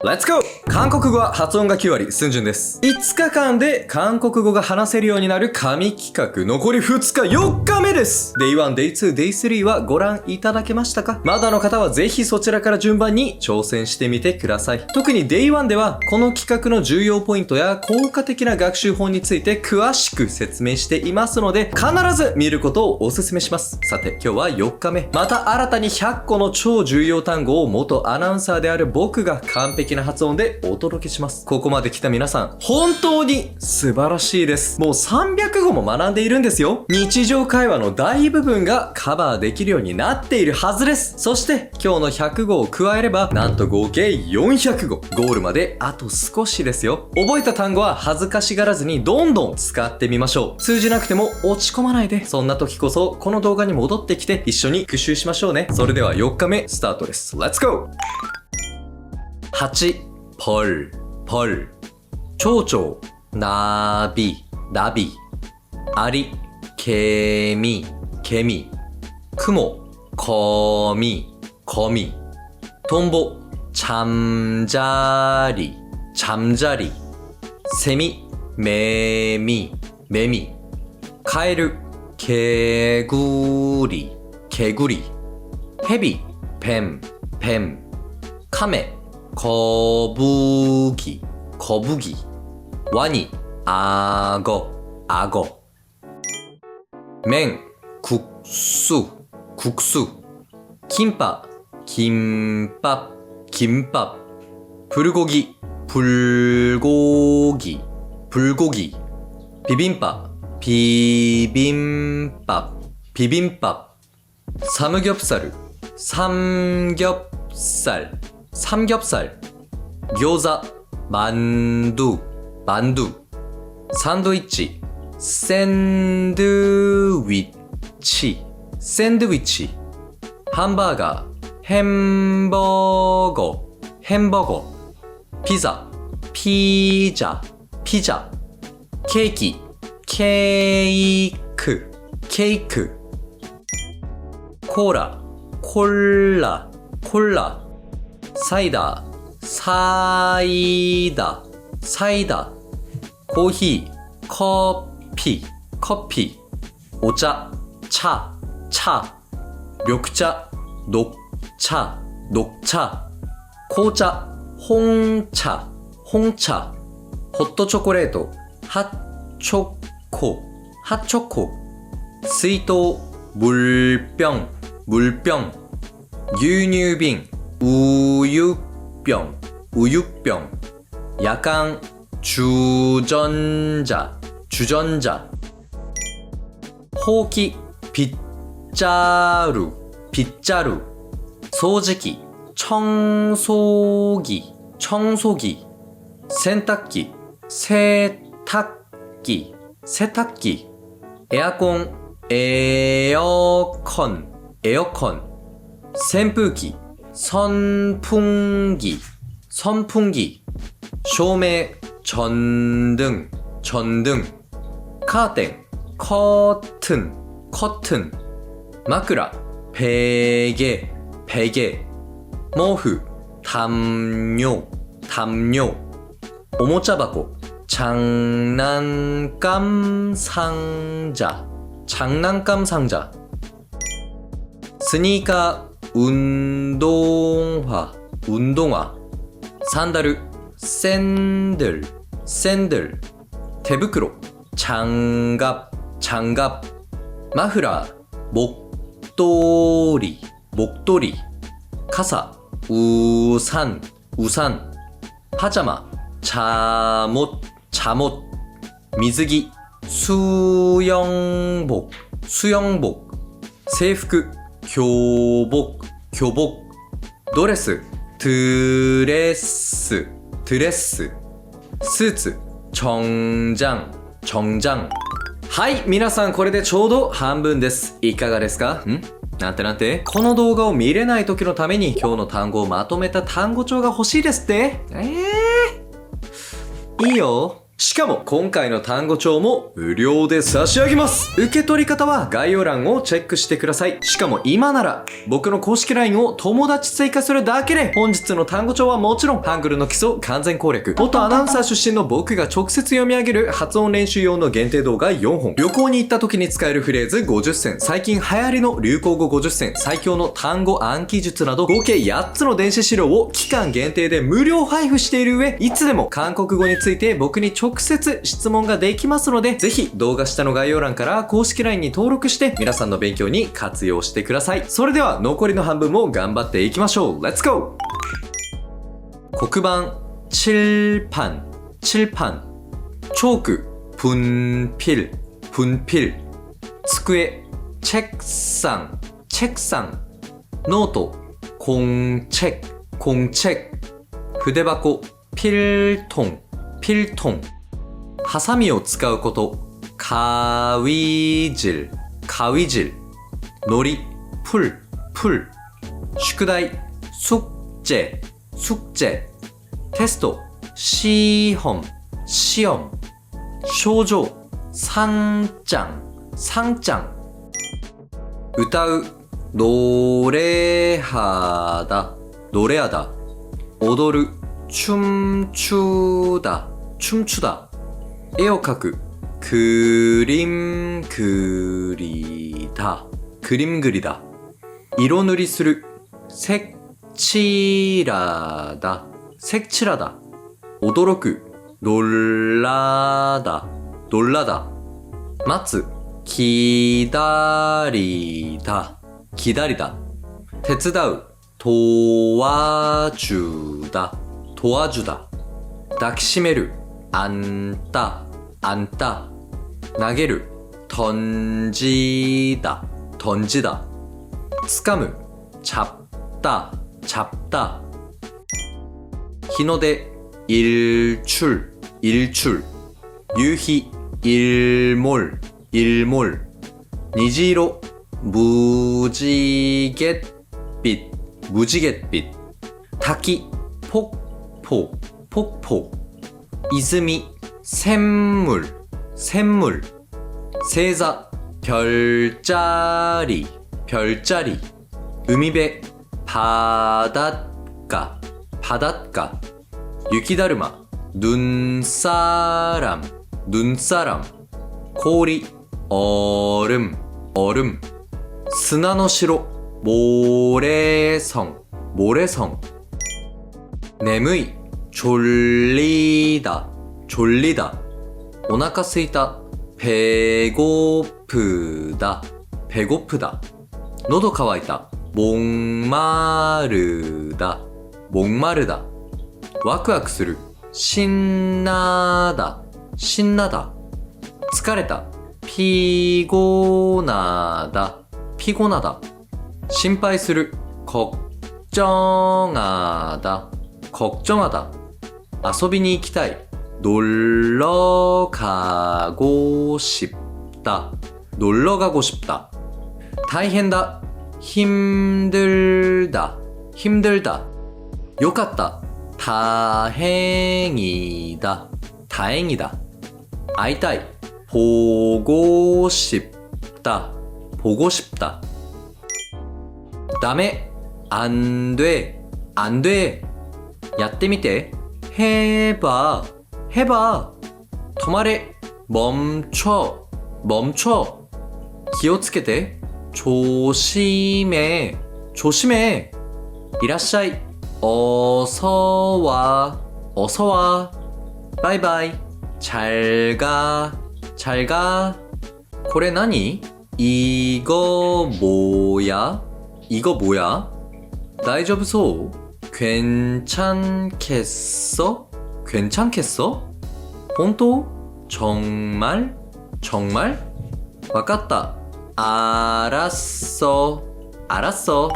Let's go! 韓国語は発音が9割、スンジュンです。5日間で韓国語が話せるようになる神企画、残り2日4日目です。Day 1、Day 2、Day 3はご覧いただけましたか？まだの方はぜひそちらから順番に挑戦してみてください。特に Day 1では、この企画の重要ポイントや効果的な学習法について詳しく説明していますので、必ず見ることをお勧めします。さて、今日は4日目。また新たに100個の超重要単語を元アナウンサーである僕が完璧な発音でお届けします。ここまで来た皆さん、本当に素晴らしいです。もう300語も学んでいるんですよ。日常会話の大部分がカバーできるようになっているはずです。そして今日の100語を加えれば、なんと合計400語。ゴールまであと少しですよ。覚えた単語は恥ずかしがらずにどんどん使ってみましょう。通じなくても落ち込まないで、そんな時こそこの動画に戻ってきて一緒に復習しましょうね。それでは4日目スタートです。Let's go! 8벌 초초 나비 아리 개미 크모 거미 돈보 잠자리 세미 매미 카에르 개구리 해비 뱀 카메 거북이 와니 악어 맹 국수 김밥 불고기 비빔밥 삼겹살餃子 만두 산도이치 샌드위치 함버거 피자 케이크 콜라 사이다 코히 커피 오차 차 녹차紅茶홍차 호트초콜릿 핫초코 수이토 물병 유뉴빙 우유병 약간 주전자 호기 빗자루 소지기 청소기 세탁기 에어컨扇風機 선풍기照明 전등 커튼枕 베개毛布 담요 오모차바코 장난감 상자 스니커 운동화 산다르 샌들 대부크로 장갑 마흐라 목도리 카사 우산 파자마 잠옷 미즈기 수영복 세服 교복 드레스 스ーツ 정장はい、皆さんこれでちょうど半分です。いかがですか？なんてこの動画を見れない時のために今日の単語をまとめた単語帳が欲しいですって？いいよ。しかも今回の単語帳も無料で差し上げます。受け取り方は概要欄をチェックしてください。しかも今なら僕の公式 LINE を友達追加するだけで本日の単語帳はもちろんハングルの基礎完全攻略、元アナウンサー出身の僕が直接読み上げる発音練習用の限定動画4本、旅行に行った時に使えるフレーズ50選、最近流行りの流行語50選、最強の単語暗記術など合計8つの電子資料を期間限定で無料配布している上、いつでも韓国語について僕に直接質問ができますので、ぜひ動画下の概要欄から公式 LINE に登録して皆さんの勉強に活用してください。それでは残りの半分も頑張っていきましょう。 Let's go! 黒板칠판 칠판 초크 분필 분필机책상 책상 노트 공책 공책筆箱필통 필통ハサミを使うこと、가위질 가위질 놀이 풀 풀宿題숙제 숙제 테스트 시험 시험 쇼조 상장 상장歌う노래하다 노래하다踊る춤추다 춤추다 絵を描く 그림 그리다 그림 그리다 色塗りする 색칠하다 색칠하다 驚く 놀라다 놀라다 待つ 기다리다 기다리다 手伝う 도와주다 도와주다 抱きしめる 안다 안다 投げる 던지다 던지다 掴む 잡다 잡다 日の出 일출 일출 夕日 일몰 일몰 虹色 무지갯빛 무지갯빛 滝 폭포 폭포 泉 샘물 샘물 星座 별자리 별자리 海辺 바닷가 바닷가 雪だるま 눈사람 눈사람 氷 얼음 얼음 砂の城 모래성 모래성 眠い 졸리다 졸리다 お腹すいた 배고프다 배고프다 喉乾いた 목마르다 목마르다 ワクワクする 신나다 신나다 疲れた 피곤하다 피곤하다 心配する 걱정하다 걱정하다 遊びに行きたい 놀러 가고 싶다 놀러 가고 싶다 大変だ 힘들다 힘들다 よかった 다행이다 다행이다 会いたい 보고 싶다 보고 싶다 ダメ 안돼 안돼 やってみて 해봐 해봐 止まれ 멈춰 멈춰 気をつけて 조심해 조심해 いらっしゃい 어서와 어서와 바이바이 잘가 잘가 これ何 이거 뭐야 이거 뭐야 大丈夫そう 괜찮겠어 괜찮겠어 本当 정말 정말 わかった 알았어 알았어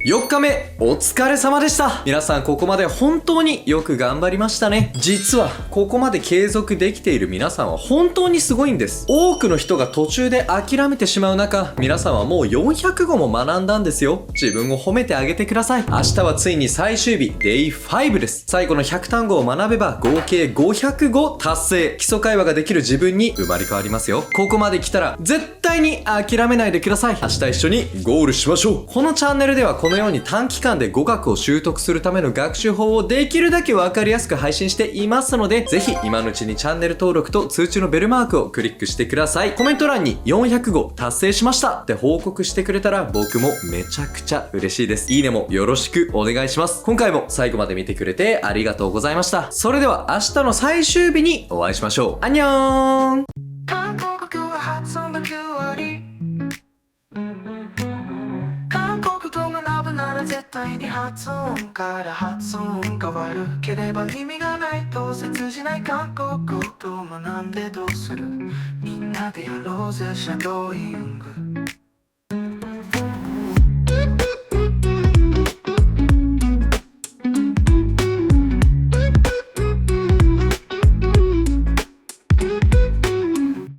4日目、お疲れ様でした。皆さんここまで本当によく頑張りましたね。実は、ここまで継続できている皆さんは本当にすごいんです。多くの人が途中で諦めてしまう中、皆さんはもう400語も学んだんですよ。自分を褒めてあげてください。明日はついに最終日、Day5 です。最後の100単語を学べば合計500語達成。基礎会話ができる自分に生まれ変わりますよ。ここまで来たら絶対に諦めないでください。明日一緒にゴールしましょう。このチャンネルではこのように短期間で語学を習得するための学習法をできるだけわかりやすく配信していますので、ぜひ今のうちにチャンネル登録と通知のベルマークをクリックしてください。コメント欄に400語達成しましたって報告してくれたら僕もめちゃくちゃ嬉しいです。いいねもよろしくお願いします。今回も最後まで見てくれてありがとうございました。それでは明日の最終日にお会いしましょう。アンニョーン。韓国語は発音が9割。韓国語学ぶなら絶対に発音から発音変わるければ意味がないと切じない韓国語と学んでどうする。みんなでやろうぜシャドーイング。